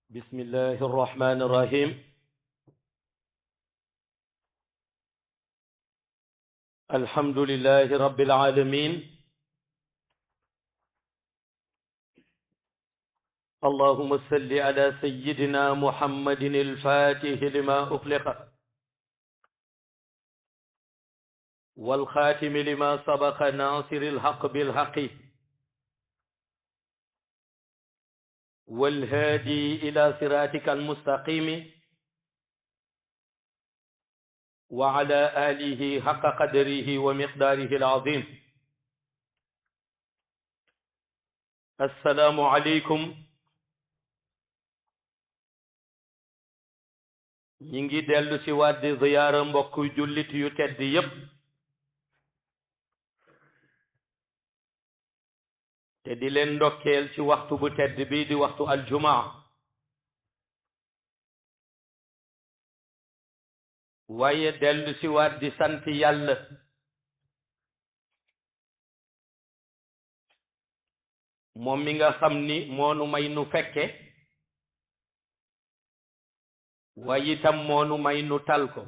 بسم الله الرحمن الرحيم الحمد لله رب العالمين اللهم صل على سيدنا محمد الفاتح لما أغلق والخاتم لما سبق ناصر الحق بالحق والهادي إلى صراطك المستقيم وعلى آله حق قدره ومقداره العظيم السلام عليكم ñi ngi dellu ci waat di ziyaara mbokk jullit yu tedd yépp te di leen ndokkeel ci waxtu bu tedd bi di waxtu aljumaa waaye dellu ci waat di sant yàlla moom mi nga xam ni moonu may nu fekke waaye itam moonu may nu tal ko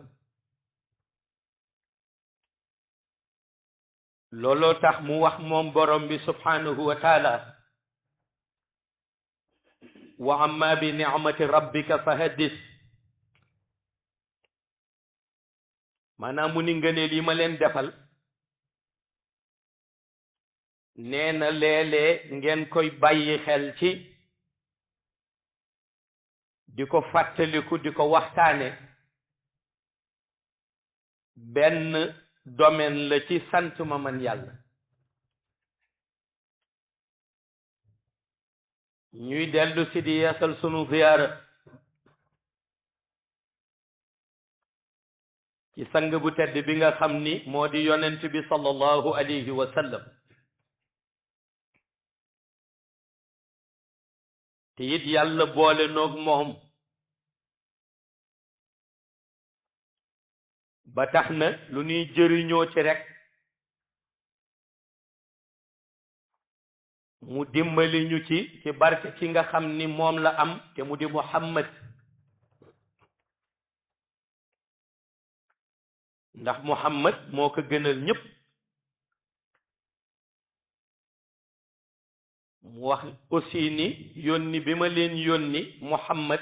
looloo tax mu wax moom borom bi subhanahu wa taala wa amma bi ni'mati rabbika fa haddis maanaam mu ni ngëneel yi ma leen defal nee na léeg-léeg ngeen koy bàyyi xel ci di ko fàttaliku di ko waxtaane benn domaine la ci sant ma man yàlla ñuy dellu si di yeesal sunu ziyaara ci sang bu tedd bi nga xam ni moo di yonent bi sallallahu alayhi wa sallam te it yàlla boole noog moom ba tax na lu ñuy jëriñoo ci rek mu dimbali ñu ci barke ki nga xam ni moom la am te mu di Muhammad ndax Muhammad moo ko gënal ñépp mu wax aussi ni yónni bi ma leen yónni Muhammad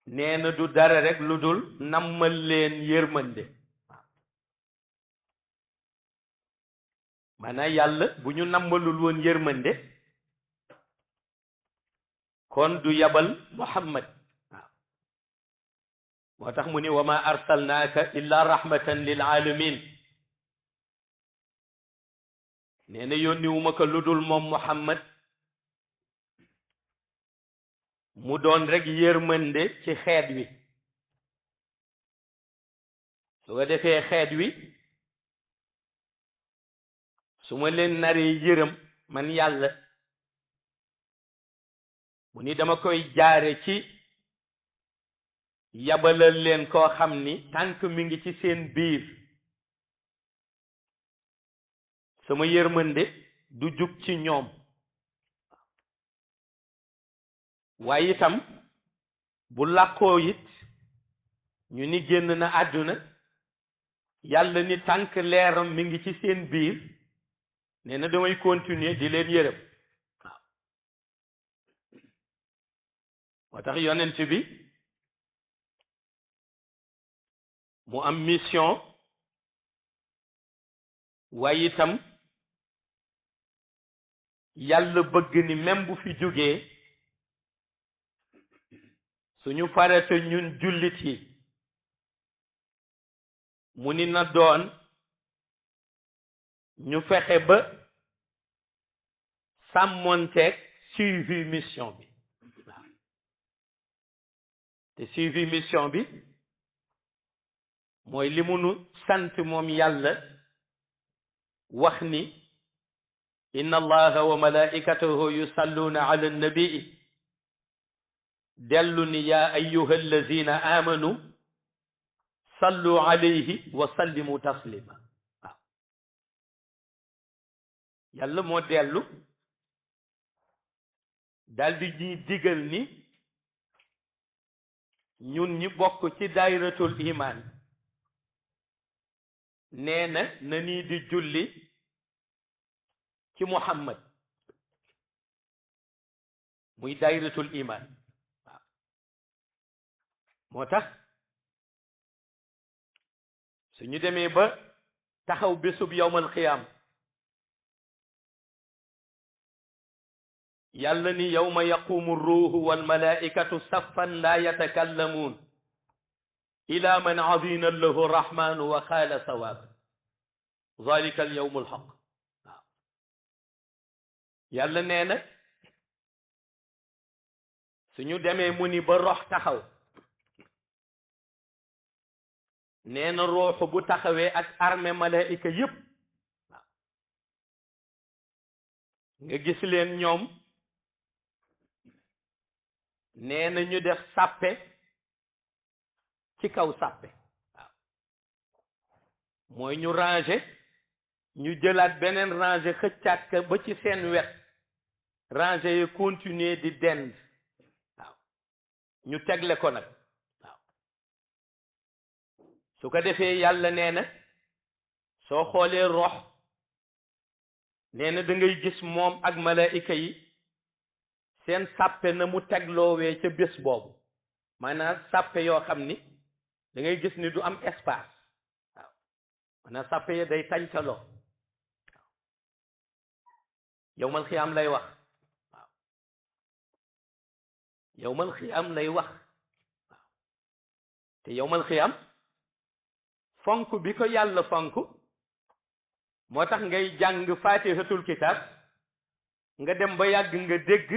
nee na du dara rek lu dul nammal leen yërmande maanaam yàlla bu ñu nammalul woon yërmande kon du yabal Muhammad moo tax mu ni wa ma arsalnaaka illa rahmatan lil alamin nee na yónniwuma ko lu dul moom Muhammad mu doon rek yërmande ci xeet wi su ko defee xeet wi su ma leen naree yërëm man yàlla mu ni dama koy jaare ci yabalal leen koo xam ni tànk mi ngi ci seen biir sama yërmande du jug ci ñoom waaye itam bu làkkoo it ñu ni génn na àdduna yàlla ni tànk leeram mi ngi ci seen biir nee na damay continuer di leen yërëm waaw moo tax yonent bi mu am mission waaye itam yàlla bëgg ni même bu fi jógee suñu farata ñun jullit yi mu ni na doon ñu fexe ba sàmmonteeg suivi mission bi waaw te suivi mission bi mooy li mu nu sant moom yàlla wax ni inna allaha wa malaikatahu yusalluna ala nabii dellu ni yaa ayyuha allazina amanu sallu alayhi wa sallimu taslima waaw yàlla moo dellu daldi ñuy digal ni ñun ñi bokk ci daayiratul iman nee na nii di julli ci Muhammad muy daayiratul iman waaw moo tax suñu demee ba taxaw bésub yawmal xiyaam yàlla ni yawma yaqumu ruuhu wal malaikatu saffan laa yatakallamuun ila man adina lahu rahmanu wa qaala sawaab zalika al yawmu al haq waaw yàlla nee na suñu demee mu ni ba rox taxaw nee na ruuxu bu taxawee ak armée malaika yépp waaw nga gis leen ñoom nee na ñu def sàppe ci kaw sàppe waaw mooy ñu rangé ñu jëlaat beneen rangé xëccaat ka ba ci seen wet rangé yi continuer di dend waaw ñu tegle ko nag waaw su ko defee yàlla nee na soo xoolee rox nee na da ngay gis moom ak malaayika yi seen sàppe na mu tegloowee ca bés boobu maanaam sàppe yoo xam ni da ngay gis ni du am espace waaw maanaam sàppe ya day tàncaloo waaw yawmal xiyaam lay wax waaw yawmal xiyaam lay wax waaw te yawmal xiyaam fonk bi ko yàlla fonk moo tax ngay jàng faatihatul kitaab nga dem ba yàgg nga dégg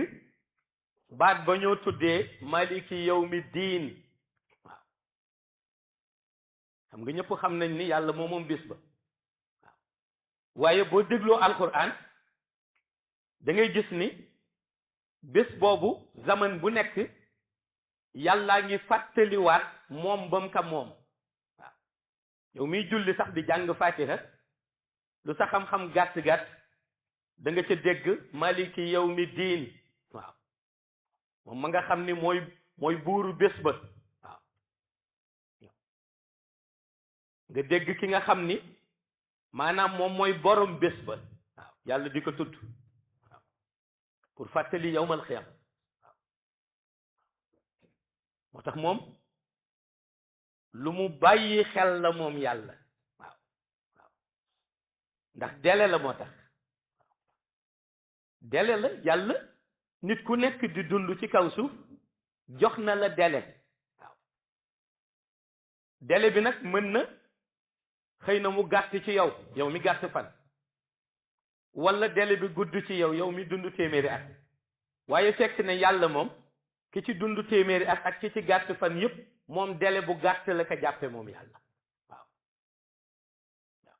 baat ba ñoo tuddee maliki yawmi diin waaw xam nga ñëpp xam nañ ni yàlla moom bis ba waaw waaye boo dégloo alquran da ngay gis ni bés boobu zaman bu nekk yàllaa ngi fàttaliwaat moom bam ka moom waaw yow miy julli sax di jàng fatiha lu sa xam-xam gàtt-gàtt da nga ca dégg maliki yawmi diin waaw moom ma nga xam ni mooy buuru bés ba waaw nga dégg ki nga xam ni maanaam moom mooy borom bés ba waaw yàlla di ko tudd waaw pour fàttali yawmal xiyaam waaw moo tax moom lu mu bàyyi xel la moom yàlla waaw waaw ndax dele la moo tax dele la yàlla nit ku nekk di dund ci kaw suuf jox na la délai waaw délai bi nag mën na xëy na mu gàtt ci yow mi gàtt fan wala délai bi gudd ci yow mi dund téeméeri at waaye fekk ne yàlla moom ki ci dund téeméeri at ak ki ci gàtt fan yépp moom délai bu gàtt la ko jàppe moom yàlla waaw waaw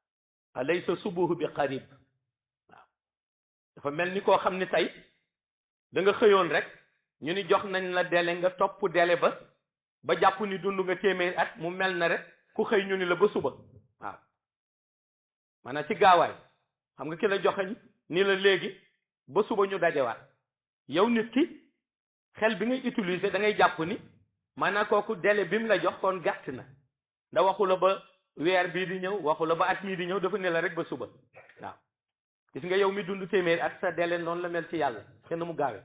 alaysa subuhu bi qarib waaw dafa mel ni koo xam ni tey da nga xëyoon rek ñu ni jox nañ la délai nga topp délai ba jàpp ni dund nga téeméeri at mu mel na rek ku xëy ñu ni la ba suba waaw maanaam ci gaawaay xam nga ki la joxeñ ni la léegi ba suba ñu dajewaat yow nit ki xel bi ngay utiliser da ngay jàpp ni maanaam kooku délai bi mu la jox kon gàtt na nda waxu la ba weer bii di ñëw waxu la ba at mii di ñëw dafa ne la rek ba suba waaw gis nga yow mi dund téeméeri at sa délai noonu la mel ci yàlla kenn mu gaawee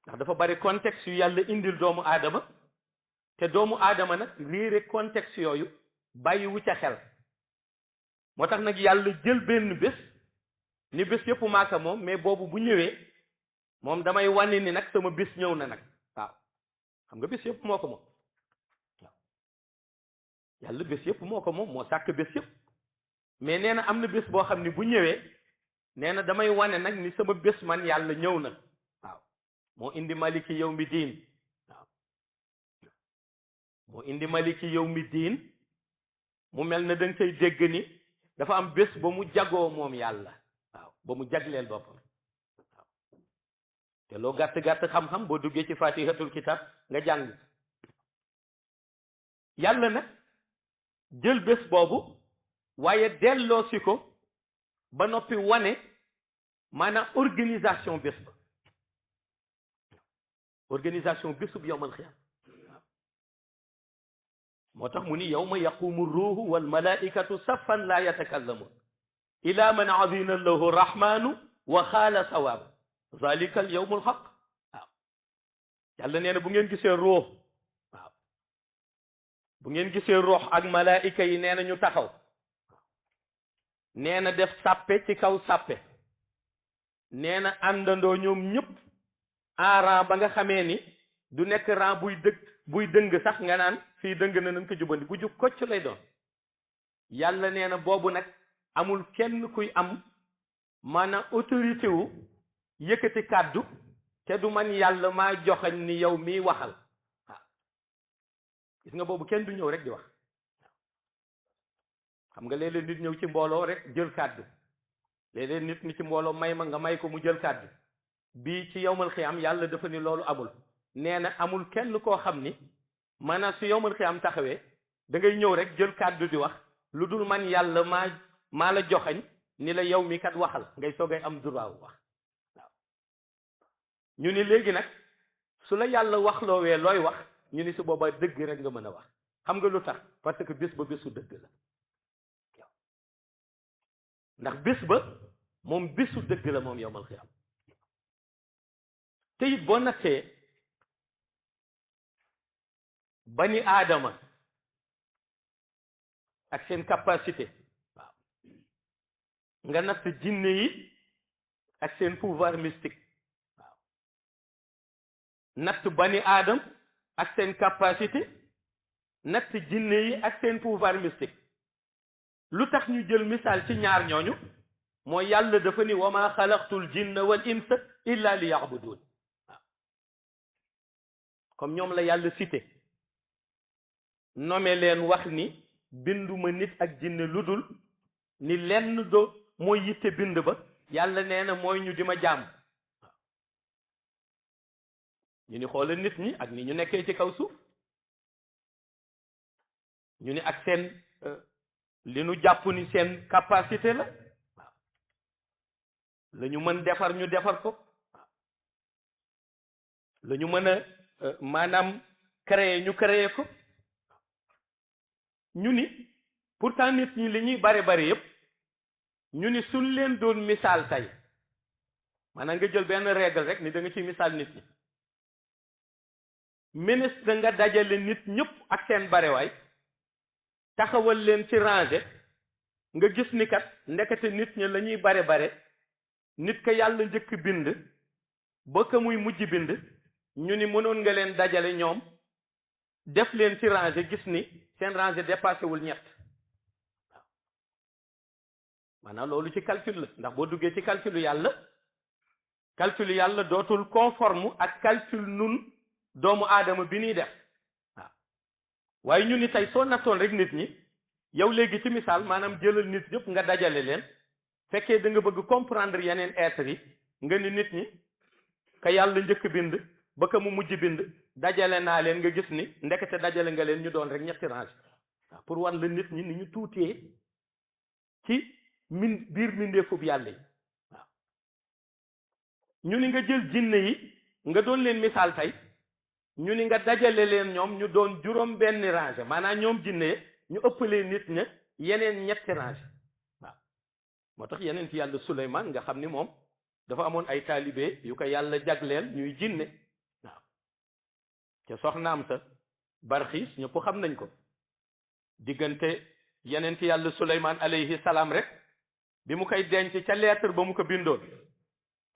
ndax dafa bari contexte yu yàlla indil doomu aadama te doomu aadama nag réere contexte yooyu bàyyi wu ca xel moo tax nag yàlla jël benn bés ni bés yëpp maaka moom mais boobu bu ñëwee moom damay wane ni nag sama bés ñëw na nag waaw xam nga bés yëpp moo ko moom waaw yàlla bés yëpp moo ko moom moo sàkk bés yëpp mais nee na am na bés boo xam ni bu ñëwee nee na damay wane nag ni sama bés man yàlla ñëw na waaw moo indi maliki yawmi diin waaw moo indi maliki yawmi diin mu mel na da nga koy dégg ni dafa am bés ba mu jagoo moom yàlla waaw ba mu jagleel boppam waaw te loo gàtt-gàtt xam-xam boo duggee ci fatihatul kitab nga jàng yàlla nag jël bés boobu waaye delloo si ko ba noppi wane maanaam organisation bés ba organisation bésub yowmal xiyaam moo tax mu ni yawma yaqumu ruuhu wal malaikatu saffan laa yatakallamun ila man adina lahu rahmanu wa xaala sawaaba zalika al yawmul xaq waaw yàlla nee na bu ngeen gisee ruux waaw bu ngeen gisee ruux ak malaayika yi nee na ñu taxaw nee na def sàppe ci kaw sàppe nee na àndandoo ñoom ñëpp en rang ba nga xamee ni du nekk rang buy dëng sax nga naan fii dëng na nañ ko jubandi bu jub kocc lay doon yàlla nee na boobu nag amul kenn kuy am maanaam autorité wu yëkkati kàddu te du man yàlla maa joxañ ni yow miy waxal waaw gis nga boobu kenn du ñëw rek di wax xam nga léeg-léeg nit ñëw ci mbooloo rek jël kàddu léeg-léeg nit ñi ci mbooloo may ma nga may ko mu jël kàddu bii ci yowmal xiyaam yàlla dafa ni loolu amul nee na amul kenn koo xam ni maanaam su yowmal xiyaam taxawee da ngay ñëw rek jël kàddu di wax lu dul man yàlla maa la joxañ ni la yow mi kat waxal ngay soogay am droit wax waaw ñu ni léegi nag su la yàlla wax loowee looy wax ñu ni su boobaa dëgg rek nga mën a wax xam nga lu tax parce que bés ba bésu dëgg la waaw ndax bés ba moom bésu dëgg la moom yowmal xiyaam te it boo nattee bani aadama ak seen capacité waaw nga natt jinne yi ak seen pouvoir mystique waaw natt bani aadam ak seen capacité natt jinne yi ak seen pouvoir mystique lu tax ñu jël misaal ci ñaar ñooñu mooy yàlla dafa ni wa ma xalaqtul jinna wal insa illa li ya'budun waaw comme ñoom la yàlla cité nommé leen wax ni binduma nit ak jinne lu dul ni lenn do mooy yitte bind ba yàlla nee na mooy ñu di ma jaam waaw ñu ni xoola nit ñi ak ni ñu nekkee ci kaw suuf ñu ni ak seen li nu jàpp ni seen capacité la waaw la ñu mën defar ñu defar ko waaw la ñu mën a maanaam créer ñu créer ko ñu ni pourtant nit ñi li ñuy bare bare yépp ñu ni suñ leen doon misaal tey maanaam nga jël benn règle rek ni da nga ci misaal nit ñi ministre nga dajale nit ñëpp ak seen barewaay taxawal leen ci rangée nga gis ni kat ndekete nit ñi la ñuy bare bare nit ka yàlla njëkk bind ba ka muy mujj bind ñu ni mënoon nga leen dajale ñoom def leen ci rangée gis ni seen rangée dépassé wul ñett waaw maanaam loolu ci calcul la ndax boo duggee ci calculu yàlla dootul conforme ak calcul nun doomu aadama bi ñuy def waaw waaye ñu ni tey soo nattoon rek nit ñi yow léegi ci misaal maanaam jëlal nit ñëpp nga dajale leen fekkee da nga bëgg comprendre yeneen êtres yi nga ni nit ñi ka yàlla njëkk bind ba ka mu mujj bind dajale naa leen nga gis ni ndekete dajale nga leen ñu doon rek ñetti range waaw pour wan la nit ñi ni ñu tuutee ci biir mbindeefub yàlla yi waaw ñu ni nga jël jinne yi nga doon leen misaal tey ñu ni nga dajale leen ñoom ñu doon juróom benn range maanaam ñoom jinne ñu ëppalee nit ña yeneen ñetti range waaw moo tax yeneen ci yàlla Suleymaan nga xam ni moom dafa amoon ay taalibe yu ko yàlla jagleel ñuy jinne waaw ca soxnaam sa Barxiis ñëpp xam nañ ko diggante yeneen ci yàlla Suleymaan alayhi salaam rek bi mu koy denc ca lettre ba mu ko bindoon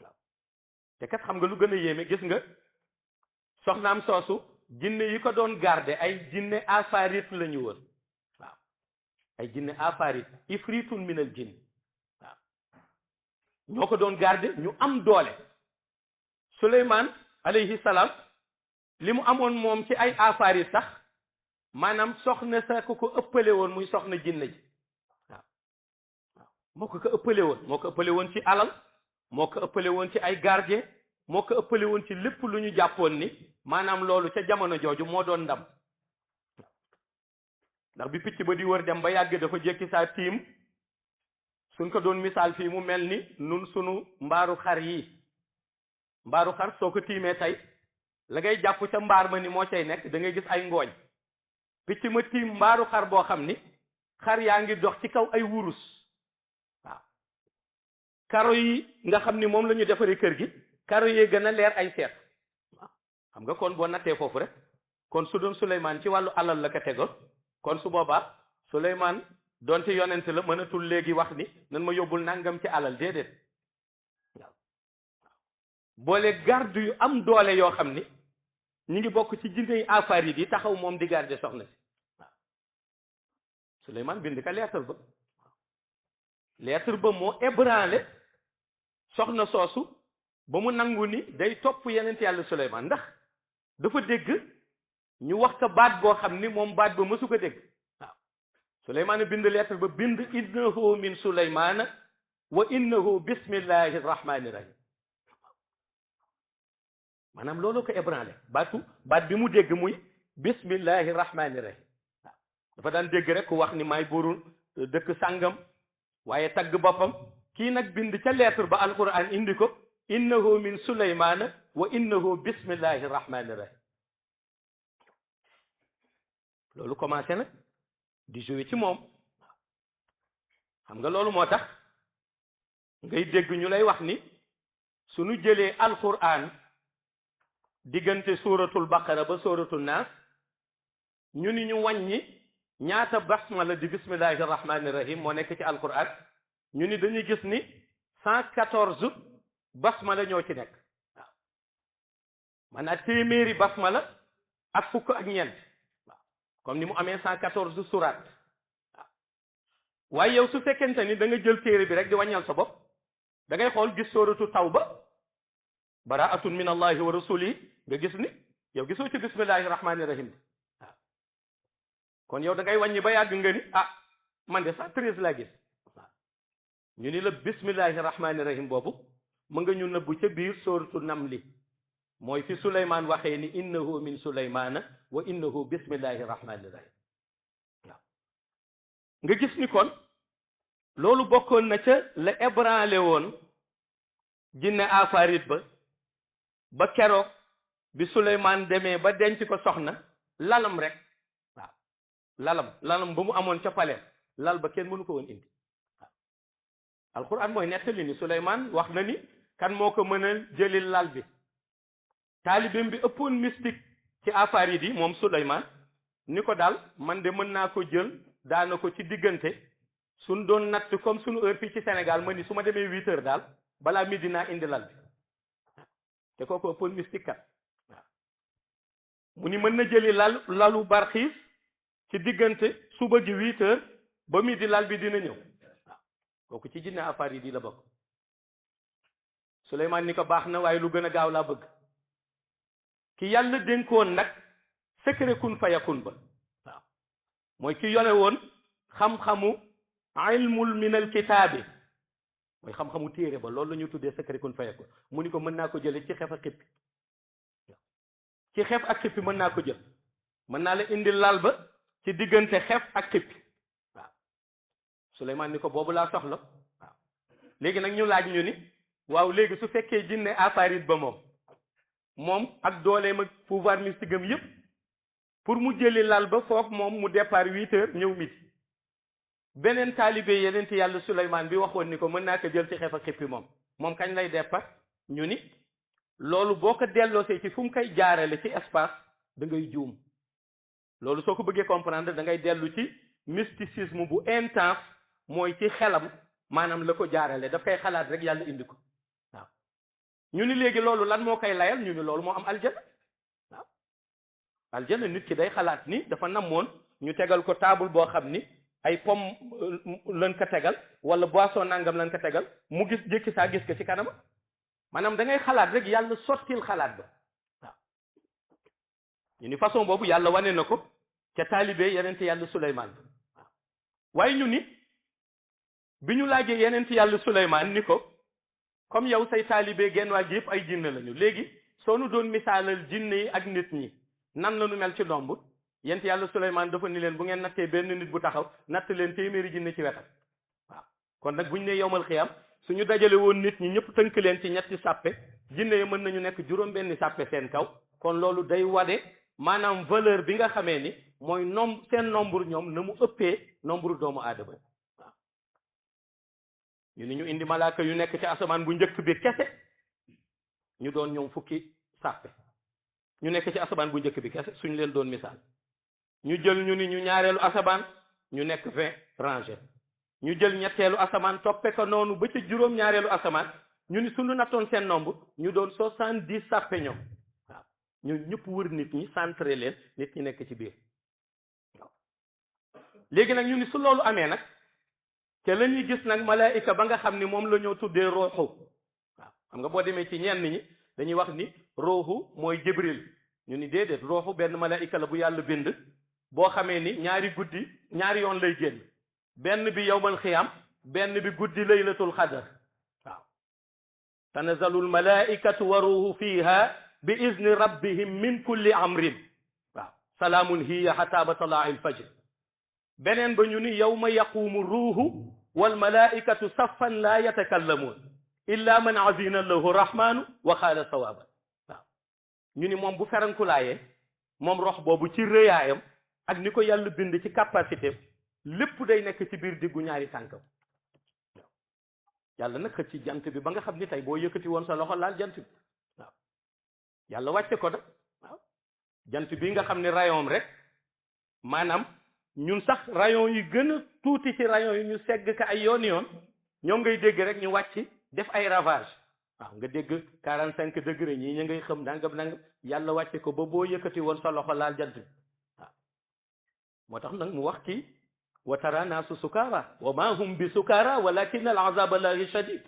waaw te kat xam nga lu gën a yéeme gis nga soxnaam soosu jinne yi ko doon garde ay jinne afaarit la ñu woon waaw ay jinne afaarit ifritun minal jinn waaw ñoo ko doon garde ñu am doole Suleymaan alayhi salaam li mu amoon moom ci ay afaarit sax maanaam soxna sa ko ëppale woon muy soxna jinne ji waaw waaw moo ko ëppale woon ci alal moo ko ëppale woon ci ay gardien moo ko ëppale woon ci lépp lu ñu jàppoon ni maanaam loolu ca jamono jooju moo doon ndam ndax bi picc ba di wër dem ba yàgg dafa jékki saa tiim suñ ko doon misaal fii mu mel ni nun sunu mbaaru xar yi mbaaru xar soo ko tiimee tey la ngay jàpp ca mbaar ma ni moo cay nekk da ngay gis ay ngooñ picc ma tiim mbaaru xar boo xam ni xar yaa ngi dox ci kaw ay wurus waaw karo yi nga xam ni moom la ñu defaree kër gi karo yee gën a leer ay seet waaw xam nga kon boo nattee foofu rek kon su doon Suleymaan ci wàllu alal la ko tegoon kon su boobaa Suleymaan doonte yonent la mënatul léegi wax ni nan ma yóbbul nangam ci alal déedéet waaw boole garde yu am doole yoo xam ni ñu ngi bokk ci jinne yi afaarid yi taxaw moom di garde soxna si waaw Suleymaan bind ka lettre ba lettre ba moo ébranlé soxna soosu ba mu nangu ni day topp yenent yàlla Suleymaan ndax dafa dégg ñu wax ko baat boo xam ni moom baat ba mësu ko dégg waaw Suleymaan bind lettre ba bind innahu min Suleymaana wa innahu bismillahi rahmani rahim maanaam loolu ko ébranlé baat bi mu dégg muy bismillahi rahmani rahim waaw dafa daan dégg rek ku wax ni maay buuru dëkk sàngam waaye tagg boppam kii nag bind ca lettre ba alquran indi ko innahu min Suleymaana wa innahu bismillahi rahmani rahim loolu commencé nag di jouer ci moom xam nga loolu moo tax ngay dégg ñu lay wax ni suñu jëlee alquran diggante suratul baqara ba suratul naas ñu ni ñu wàññi ñaata basmala di bismillahi rahmani rahim moo nekk ci alquran ñu ni dañuy gis ni 114 basmala ñoo ci nekk waaw maanaam téeméeri basmala ak fukk ak ñeent waaw comme ni mu amee 114 surat waaw waaye yow su fekkente ni da nga jël téere bi rek di wàññal sa bopp da ngay xool gis suratu tawba baraatun min allahi wa rasulihi nga gis ni yow gisoo ci bismillahi rahmani rahim waaw kon yow da ngay wàññi ba yàgg nga ni man de 113 laa gis waaw ñu ni la bismillahi rahmani rahim boobu mu nga ñu nëbbu ca biir sooratu namli mooy fi Suleymaan waxee ni innahu min Suleymaana wa innahu bismillahi rahmani rahim waaw nga gis ni kon loolu bokkoon na ca la ébranlé woon jinne afaarit ba keroog bi Suleymaan demee ba denc ko soxna lalam rek waaw lalam ba mu amoon ca paleem lal ba kenn mënu ko woon indi waaw alquran mooy nettali ni Suleymaan wax na ni kan moo ko mën a jëli lal bi taalibeem bi ëppoon mystique ci afaarit yi moom Suleymaan ni ko daal man de mën naa ko jël daana ko ci diggante suñ doon natt comme suñu heure fii ci Sénégal ma ni su ma demee 8 heures daal balaa midi naa indi lal bi te kooku ëppoon mystique kat waaw mu ni mën na jëli lalu barxiis ci diggante suba gi 8 heures ba midi lal bi dina ñëw waaw kooku ci jinne afaarit yi la bokk Suleymaan ni ko baax na waaye lu gën a gaaw laa bëgg ki yàlla dénkoon nag secret kun fayakun ba waaw mooy ki yore woon xam-xamu ilmul minal kitaabi mooy xam-xamu téere ba loolu la ñu tuddee secret kun fayakun mu ni ko mën naa ko jële ci xef ak xippi ci xef ak xippi mën naa ko jël mën naa la indi lal ba ci diggante xef ak xippi waaw Suleymaan ni ko boobu laa soxla waaw léegi nag ñu laaj ñu ni waaw léegi su fekkee jinne afaarit ba moom ak dooleem ak pouvoir mystique am yépp pour mu jëli lal ba foofu moom mu départ 8 heures ñëw midi beneen taalibe yeneen ci yàlla Suleymaan bi waxoon ni ko mën naa ko jël ci xef ak xippi moom kañ lay départ ñu ni loolu boo ko delloosee ci fu mu koy jaarale ci espace da ngay juum loolu soo ko bëggee comprendre da ngay dellu ci mysticisme bu intense mooy ci xelam maanaam la ko jaarale daf koy xalaat rek yàlla indi ko waaw ñu ni léegi loolu lan moo koy layal ñu ni loolu moo am aljana waaw aljana nit ki day xalaat ni dafa namoon ñu tegal ko table boo xam ni ay pomme lan ko tegal wala boisson nangam lan ko tegal mu gis jékki saa gis ko ci kanama maanaam da ngay xalaat rek yàlla sottil xalaat ba waaw ñu ni façon boobu yàlla wane na ko ca taalibe yeneen yàlla Suleymaan waaw waaye ñu ni bi ñu laajee yeneen yàlla Suleymaan ni ko comme yow say taalibe genn waa gi yëpp ay jinne lañu léegi soo nu doon misaalal jinne yi ak nit ñi nan la nu mel ci ndomb yent yàlla Suleymaan dafa ni leen bu ngeen nattee benn nit bu taxaw natt leen téeméeri jinne ci wetam waaw kon nag buñ ne yowmal xiyam suñu dajale woon nit ñi ñëpp tënk leen ci ñetti sàppe jinne yi mën nañu nekk juróom-benni sàppe seen kaw kon loolu day wade maanaam valeur bi nga xamee ni mooy seen nombre ñoom na mu ëppee nombre doomu aadama waaw ñu ni ñu indi malaaka yu nekk ci asamaan bu njëkk bi kese ñu doon ñoom fukki sàppe ñu nekk ci asamaan bu njëkk bi kese suñu leen doon misaal ñu jël ñu ni ñu ñaareelu asamaan ñu nekk 20 rangées ñu jël ñetteelu asamaan toppe ko noonu ba ci juróom-ñaareelu asamaan ñu ni suñu nattoon seen nombre ñu doon 70 sàppe ñoom waaw ñu ñëpp wër nit ñi centré leen nit ñi nekk ci biir waaw léegi nag ñu ni su loolu amee nag te la ñuy gis nag malaayika ba nga xam ni moom la ñoo tuddee rooxu waaw xam nga boo demee ci ñenn ñi dañuy wax ni rooxu mooy jibril ñu ni déedéet rooxu benn malaayika la bu yàlla bind boo xamee ni ñaari guddi ñaari yoon lay génn benn bi yowmal xiyam benn bi guddi laylatul xadar waaw tanazalul malaikatu wa ruuhu fiha bi izni rabbihim min kulli amrin waaw salaamun hiya xata matalaa il fajr beneen ba ñu ni yowma yaqumu ruuhu wal malaikatu saffan laa yatakallamuun illa man azina lahu rahmanu wa qaala sawaban waaw ñu ni moom bu ferankulaayee moom rox boobu ci rëyaayam ak ni ko yàlla bind ci capacité lépp day nekk ci biir diggu ñaari tànkam waaw yàlla nag xëcc ci jant bi ba nga xam ni tey boo yëkkati woon sa loxo laal jant bi waaw yàlla wàcce ko da waaw jant bi nga xam ne rayon rek maanaam ñun sax rayon yi gën a tuuti ci rayon yi ñu segg ka ay yoon ñoom ngay dégg rek ñu wàcc def ay ravage waaw nga dégg 45 degré ñii ñu ngay xam nangam yàlla wàcce ko ba boo yëkkati woon sa loxo laal jant bi waaw moo tax nag mu wax ci wa tara naasu sukaara wa ma hum bi sukaara walakin al azaba lahi shadid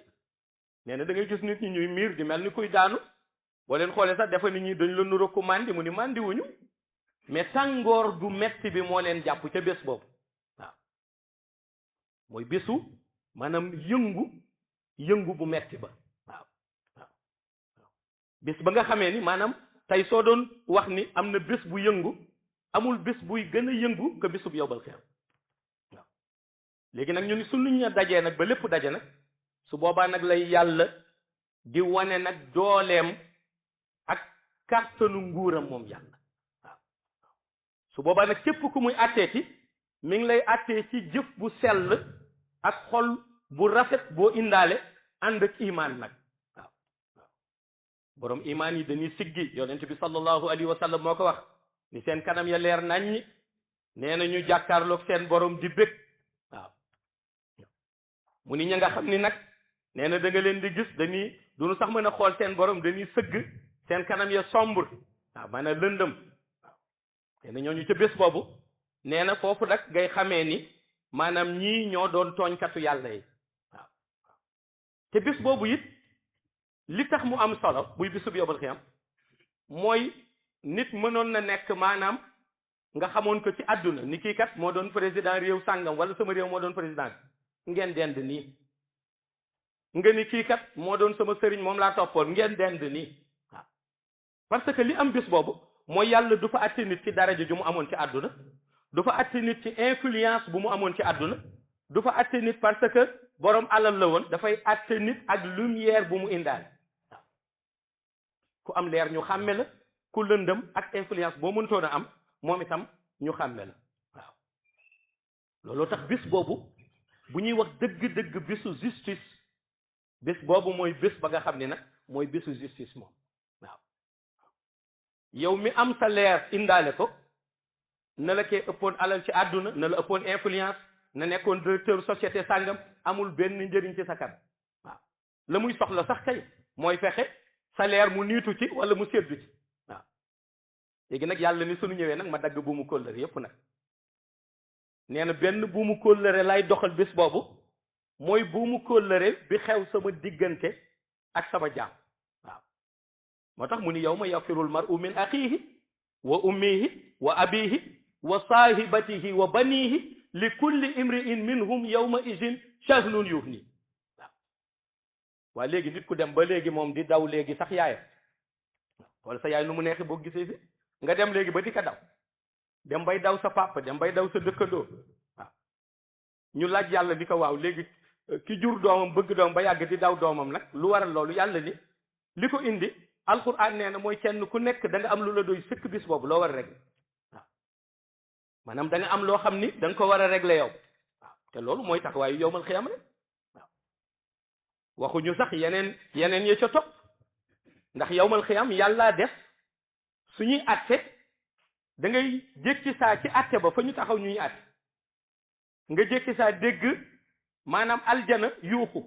nee na da ngay gis nit ñi ñuy miir di mel ni kuy daanu boo leen xoolee sax dafa nit ñi dañ la nuro ku mandi mu ni mandi wuñu mais tàngoor du metti bi moo leen jàpp ca bés boobu waaw mooy bésu maanaam yëngu bu metti ba waaw bés ba nga xamee ni maanaam tey soo doon wax ni am na bés bu yëngu amul bés buy gën a yëngu que bésub yowbal xiyam waaw léegi nag ñu ni su nit ña dajee nag ba lépp daje nag su boobaa nag lay yàlla di wane nag dooleem ak kàttanu nguuram moom yàlla waaw su boobaa nag képp ku muy atteeti mi ngi lay attee ci jëf bu sell ak xol bu rafet boo indaale ànd ak imaan nag waaw borom imaan yi dañuy siggi yonent bi sallallahu alayhi wa sallam moo ko wax ni seen kanam ya leer naññi nee na ñu jàkkaarloog seen borom di bég waaw mu ni ña nga xam ni nag nee na da nga leen di gis dañuy duñu sax mën a xool seen borom dañuy sëgg seen kanam ya sombre waaw maanaam lëndëm waaw nee na ñooñu ca bés boobu nee na foofu nag ngay xamee ni maanaam ñii ñoo doon tooñkatu yàlla yi waaw te bés boobu it li tax mu am solo buy bisub yowmal xiyam mooy nit mënoon na nekk maanaam nga xamoon ko ci àdduna ni kii kat moo doon président réew sàngam wala sama réew moo doon président ngeen dend nii nga ni kii kat moo doon sama sëriñ moom laa toppoon ngeen dend nii waaw parce que li am bis boobu mooy yàlla du fa àtte nit ci daraja ju mu amoon ci àdduna du fa àtte nit ci influence bu mu amoon ci àdduna du fa àtte nit parce que borom alal la woon dafay àtte nit ak lumière bu mu indaale waaw ku am leer ñu xàmme la ku lëndëm ak influence boo mëntoon a am moom itam ñu xàmme la waaw looloo tax bis boobu bu ñuy wax dëgg-dëgg bisu justice bés boobu mooy bés ba nga xam ne nag mooy bésu justice moom waaw yow mi am sa leer indaale ko na la kee ëppoon alal ci àdduna na la ëppoon influence na nekkoon directeur société sàngam amul benn njëriñ ci sa kan waaw la muy soxla sax kay mooy fexe sa leer mu niitu ci wala mu seddu ci waaw léegi nag yàlla ni sunu ñëwee nag ma dagg buumu kóllëre yépp nag nee na benn buumu kóllëre lay doxal bés boobu mooy buumu kóllëre bi xew sama diggante ak sama jaam waaw moo tax mu ni yawma yafirul mar'u min axiihi wa ummihi wa abihi wa saahibatihi wa banihi li kulli imri'in minhum yawma idin shahnun yuhni waaw waa léegi nit ku dem ba léegi moom di daw léegi sax yaayam wala sa yaay nu mu neexee boo gisee fi nga dem léegi ba di ko daw dem bay daw sa papa dem bay daw sa dëkkandoo waaw ñu laaj yàlla di ko waaw léegi ki jur doomam bëgg doom ba yàgg di daw doomam nag lu waral loolu yàlla ni li ko indi alquran nee na mooy kenn ku nekk da nga am lu la doy sëkk bis boobu loo war a régler waaw maanaam da nga am loo xam ni da nga ko war a régler yow waaw te loolu mooy tax waaye yowmal xiyam rek waaw waxuñu sax yeneen ya ca topp ndax yowmal xiyam yàllaa def suñuy atte da ngay jékki saa ci atte ba fa ñu taxaw ñuy atte nga jékki saa dégg maanaam aljana yuuxu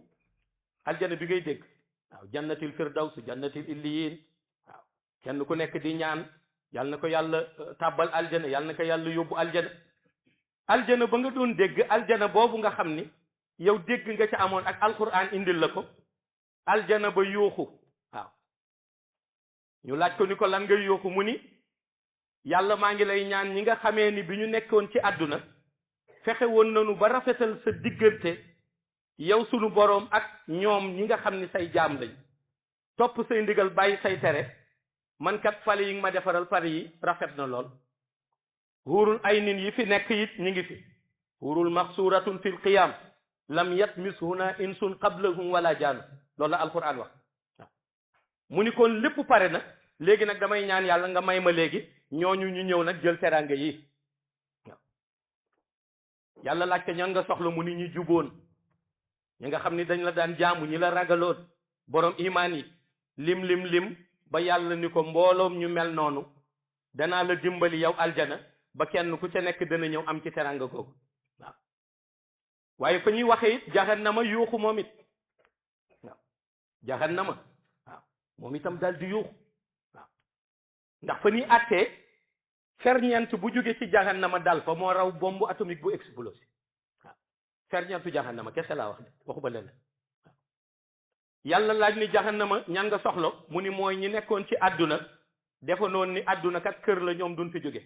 aljana bi ngay dégg waaw jannatil firdaws jannatil illiyin waaw kenn ku nekk di ñaan yàlla na ko yàlla tàbbal aljana yàlla na ko yàlla yóbbu aljana ba nga doon dégg aljana boobu nga xam ni yow dégg nga ca amoon ak alquran indil la ko aljana ba yuuxu waaw ñu laaj ko ni ko lan ngay yuuxu mu ni yàlla maa ngi lay ñaan ñi nga xamee ni bi ñu nekkoon ci àdduna fexe woon nañu ba rafetal sa diggante yow sunu boroom ak ñoom ñi nga xam ni say jaam lañ topp say ndigal bàyyi say tere man kat fale yi nga ma defaral fale yi rafet na lool huurul ay nin yi fi nekk it ñi ngi fi huurul maxsuratun fil qiyam lam yatmishuna insun qablahum wala jaan loolu la alquran wax mu ni kon lépp pare na léegi nag damay ñaan yàlla nga may ma léegi ñooñu ñu ñëw nag jël teraanga yi yàlla laaj ko ñan nga soxla mu ni ñu juboon ñi nga xam ni dañ la daan jaamu ñi la ragaloon borom imaan yi lim ba yàlla ni ko mbooloom ñu mel noonu danaa la dimbali yow aljana ba kenn ku ca nekk dana ñëw am ci teranga googu waaw waaye fa ñuy waxe it jahannama yuuxu moom it waaw jahannama waaw moom itam daal di yuuxu waaw ndax fa ñuy attee ferñeent bu jóge ci jahannama dal fa moo raw bombe atomique bu explosé waaw ferñeentu jahannama kese laa wax de waxu ba leen waaw yàlla laaj ni jahannama ñan nga soxla mu ni mooy ñi nekkoon ci àdduna defa noonu ni àdduna kat kër la ñoom duñ fi jóge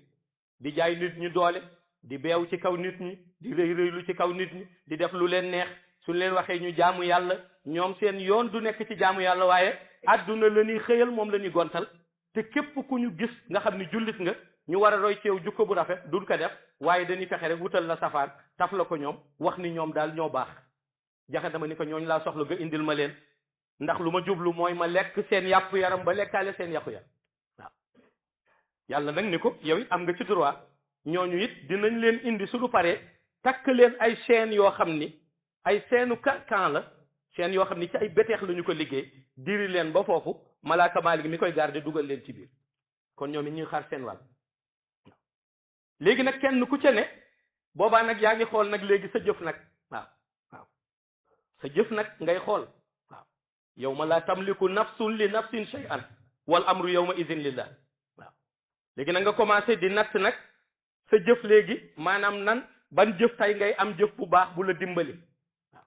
di jaay nit ñi doole di beew ci kaw nit ñi di rëylu ci kaw nit ñi di def lu leen neex suñ leen waxee ñu jaamu yàlla ñoom seen yoon du nekk ci jaamu yàlla waaye àdduna la ñuy xëyal moom la ñuy gontal te képp ku ñu gis nga xam ni jullit nga ñu war a roy ci yow jukko bu rafet duñ ko def waaye dañuy fexe rek wutal la safaan taf la ko ñoom wax ni ñoom daal ñoo baax jahannama ni ko ñooñu laa soxla nga indil ma leen ndax lu ma jublu mooy ma lekk seen yàpp yaram ba lekkaale seen yàqu yaram waaw yàlla nag ni ko yow it am nga ci droit ñooñu it dinañ leen indi suñu paree takk leen ay chaînes yoo xam ni ay seenu kan la chaînes yoo xam ni ci ay béteex la ñu ko liggéey diri leen ba foofu malaaka maalik mi koy garder dugal leen ci biir kon ñoom it ñuy xaar seen wàll léegi nag kenn ku ca ne boobaa nag yaa ngi xool nag léegi sa jëf nag waaw sa jëf nag ngay xool waaw yawma laa tamliku nafsun li nafsin shay'an wal amru yawma idin lillah waaw léegi nag nga commencé di natt nag sa jëf léegi maanaam nan ban jëf tay ngay am jëf bu baax bu la dimbali waaw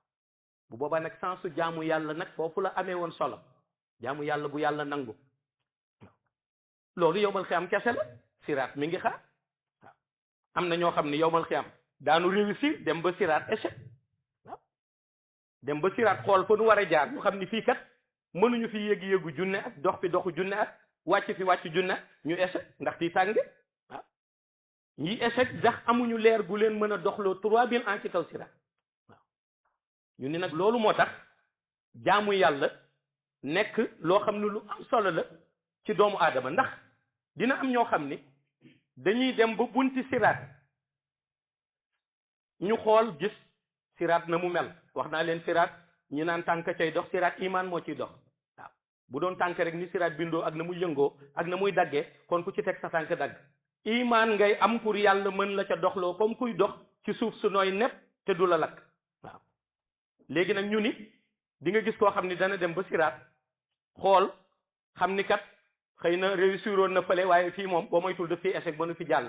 bu boobaa nag sensu jaamu yàlla nag foofu la amee woon solo jaamu yàlla bu yàlla nangu waaw loolu yowmal xiyam kese la siraat mi ngi xaar waaw am na ñoo xam ne yowmal xiyam daanu réussir dem ba siraat échec waaw dem ba siraat xool fa nu war a jaar ñu xam ni fii kat mënuñu fi yéegi-yéegu junne at dox fi doxu junne at wàcc fi wàcc junne at ñu échec ndax tii tànge waaw ñi échec ndax amuñu leer gu leen mën a doxloo 3000 ans ci kaw siraat waaw ñu ni nag loolu moo tax jaamu yàlla nekk loo xam ne lu am solo la ci doomu aadama ndax dina am ñoo xam ni dañuy dem ba bunti siraat ñu xool gis siraat na mu mel wax naa leen siraat ñi naan tànk cay dox siraat imaan moo ciy dox waaw bu doon tànk rek ni siraat bindoo ak na muy yëngoo ak na muy daggee kon ku ci teg sa tànk dagg imaan ngay am pour yàlla mën la ca doxloo comme kuy dox ci suuf su nooy nepp te du la lakk waaw léegi nag ñu ni di nga gis koo xam ni dana dem ba siraat xool xam ni kat xëy na réussiroon na fële waaye fii moom boo moytul daf fi échec ba nu fi jàll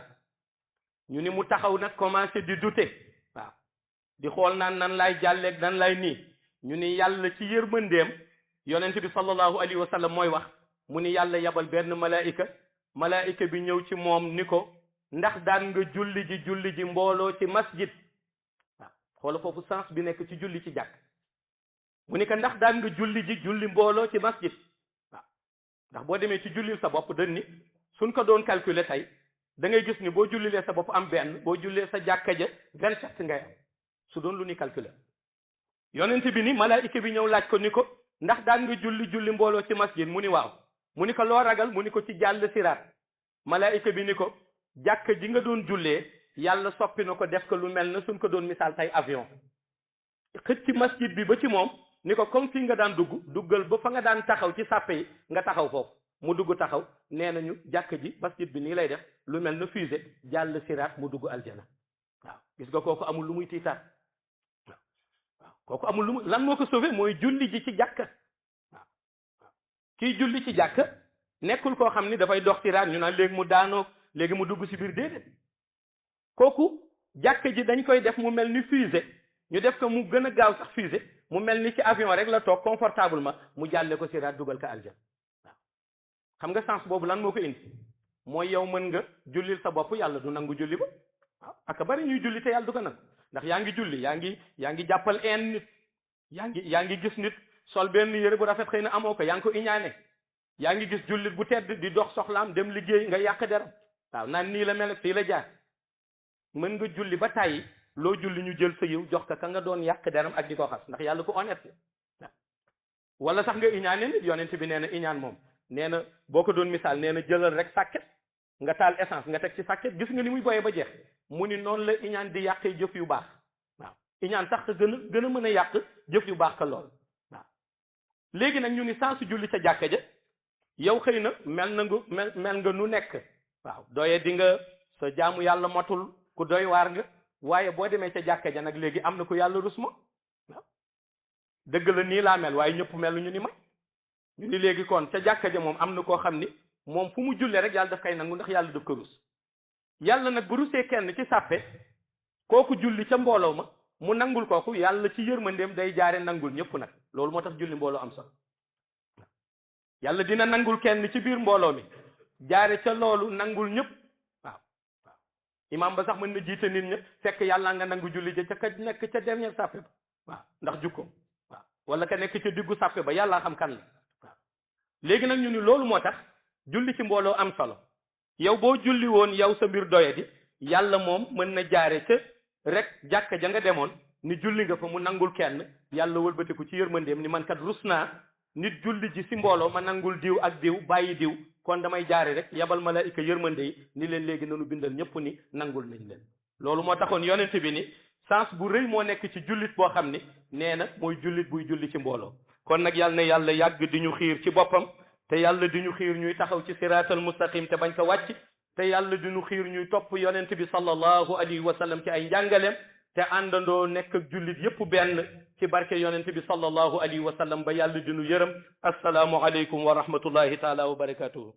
ñu ni mu taxaw nag commencé di douter waaw di xool naan nan laay jàlleeg nan laay nii ñu ni yàlla ci yërmandeem yonent bi sallallahu alayhi wa sallam mooy wax mu ni yàlla yabal benn malaayika bi ñëw ci moom ni ko ndax daan nga julli ji mbooloo ci masjid waaw xoola foofu sens bi nekk ci julli ci jàkk mu ni ko ndax daan nga julli mbooloo ci masjid waaw ndax boo demee ci jullil sa bopp dañ ni suñ ko doon calculer tey da ngay gis ni boo jullilee sa bopp am benn boo jullee sa jàkka ja 27 ngay am su doon lu ni calculer yonent bi ni malaayika bi ñëw laaj ko ni ko ndax daan nga julli mbooloo ci masjid mu ni waaw mu ni ko loo ragal mu ni ko ci jàll siraat malaayika bi ni ko jàkk ji nga doon jullee yàlla soppi na ko def ko lu mel na suñ ko doon misaal tey avion xëcc ci masjid bi ba ci moom ni ko comme fii nga daan duggal ba fa nga daan taxaw ci sàppe yi nga taxaw foofu mu dugg taxaw nee nañu jàkk ji masjid bi nii lay def lu mel na fusée jàll siraat mu dugg aljana waaw gis nga kooku amul lu muy tiitaat waaw kooku amul lu muy lan moo ko sauvé mooy julli ji ci jàkk waaw kiy julli ci jàkk nekkul koo xam ni dafay dox siraat ñu naan léegi mu daanoo léegi mu dugg si biir déedéet kooku jàkk ji dañ koy def mu mel ni fusée ñu def ko mu gën a gaaw sax fusée mu mel ni ci avion rek la toog confortablement mu jàlle ko siraat dugal ko aljana waaw xam nga sens boobu lan moo ko indi mooy yow mën nga jullil sa bopp yàlla du nangu julli ba waaw ak bari ñuy julli te yàlla du ko nangu ndax yaa ngi julli yaa ngi jàppal een nit yaa ngi gis nit sol benn yére bu rafet xëy na amoo ko yaa ngi ko iñaane yaa ngi gis jullit bu tedd di dox soxlaam dem liggéey nga yàq deram waaw naan nii la mel fii la jaar mën nga julli ba tàyyi loo julli ñu jël sa yiw jox ka nga doon yàq deram ak di ko xas ndax yàlla ko honnête wala sax nga iñaane nit yonent bi nee na iñaan moom nee na boo ko doon misaal nee na jëlal rek sàkket nga taal essence nga teg ci sàkket gis nga ni muy boyee ba jeex mu ni noonu la iñaan di yàqee jëf yu baax waaw iñaan sax gën a mën a yàq jëf yu baax ka lool waaw léegi nag ñu ni saa su julli ca jàkka ja yow xëy na mel nga nu nekk waaw doye di nga sa jaamu yàlla matul ku doy waar nga waaye boo demee ca jàkka ja nag léegi am na ku yàlla rus ma waaw dëgg la nii laa mel waaye ñëpp melu ñu ni man ñu ni léegi kon ca jàkka ja moom am na koo xam ni moom fu mu jullee rek yàlla daf koy nangu ndax yàlla daf ko rus yàlla nag bu rusee kenn ci sàppe kooku julli ca mbooloo ma mu nangul kooku yàlla ci yërmandeem day jaare nangul ñëpp nag loolu moo tax julli mbooloo am solo yàlla dina nangul kenn ci biir mbooloo mi jaare ca loolu nangul ñëpp waaw waaw imaam ba sax mën na jiite nit ñëpp fekk yàlla nga nangu julli ja ca ka nekk ca dernier sàppe ba waaw ndax jukko waaw wala ka nekk ca diggu sàppe ba yàlla xam kan la waaw léegi nag ñu ni loolu moo tax julli ci mbooloo am solo yow boo julli woon yow sa mbir doyadi yàlla moom mën na jaare ca rek jàkka ja nga demoon ni julli nga fa mu nangul kenn yàlla wëlbatiku ci yërmandeem ni man kat rus naa nit julli ji si mbooloo ma nangul diw ak diw bàyyi diw kon damay jaare rek yabal malaayika yërmande yi ni leen léegi nanu bindal ñëpp ni nangul nañ leen loolu moo taxoon yonent bi ni sens bu rëy moo nekk ci jullit boo xam ni nee na mooy jullit buy julli ci mbooloo kon nag yàlla na yàlla yàgg di ñu xiir ci boppam te yàlla di ñu xiir ñuy taxaw ci siraatal mustaqim te bañ ko wàcc te yàlla di ñu xiir ñuy topp yonent bi sallallahu alayhi wa sallam ci ay njàngaleem te àndandoo nekk ak jullit yépp benn ci barke yonent bi sallallahu alayhi wa sallam ba yàlla di ñu yërëm assalaamu aleykum wa rahmatullahi taala wa barakatuhu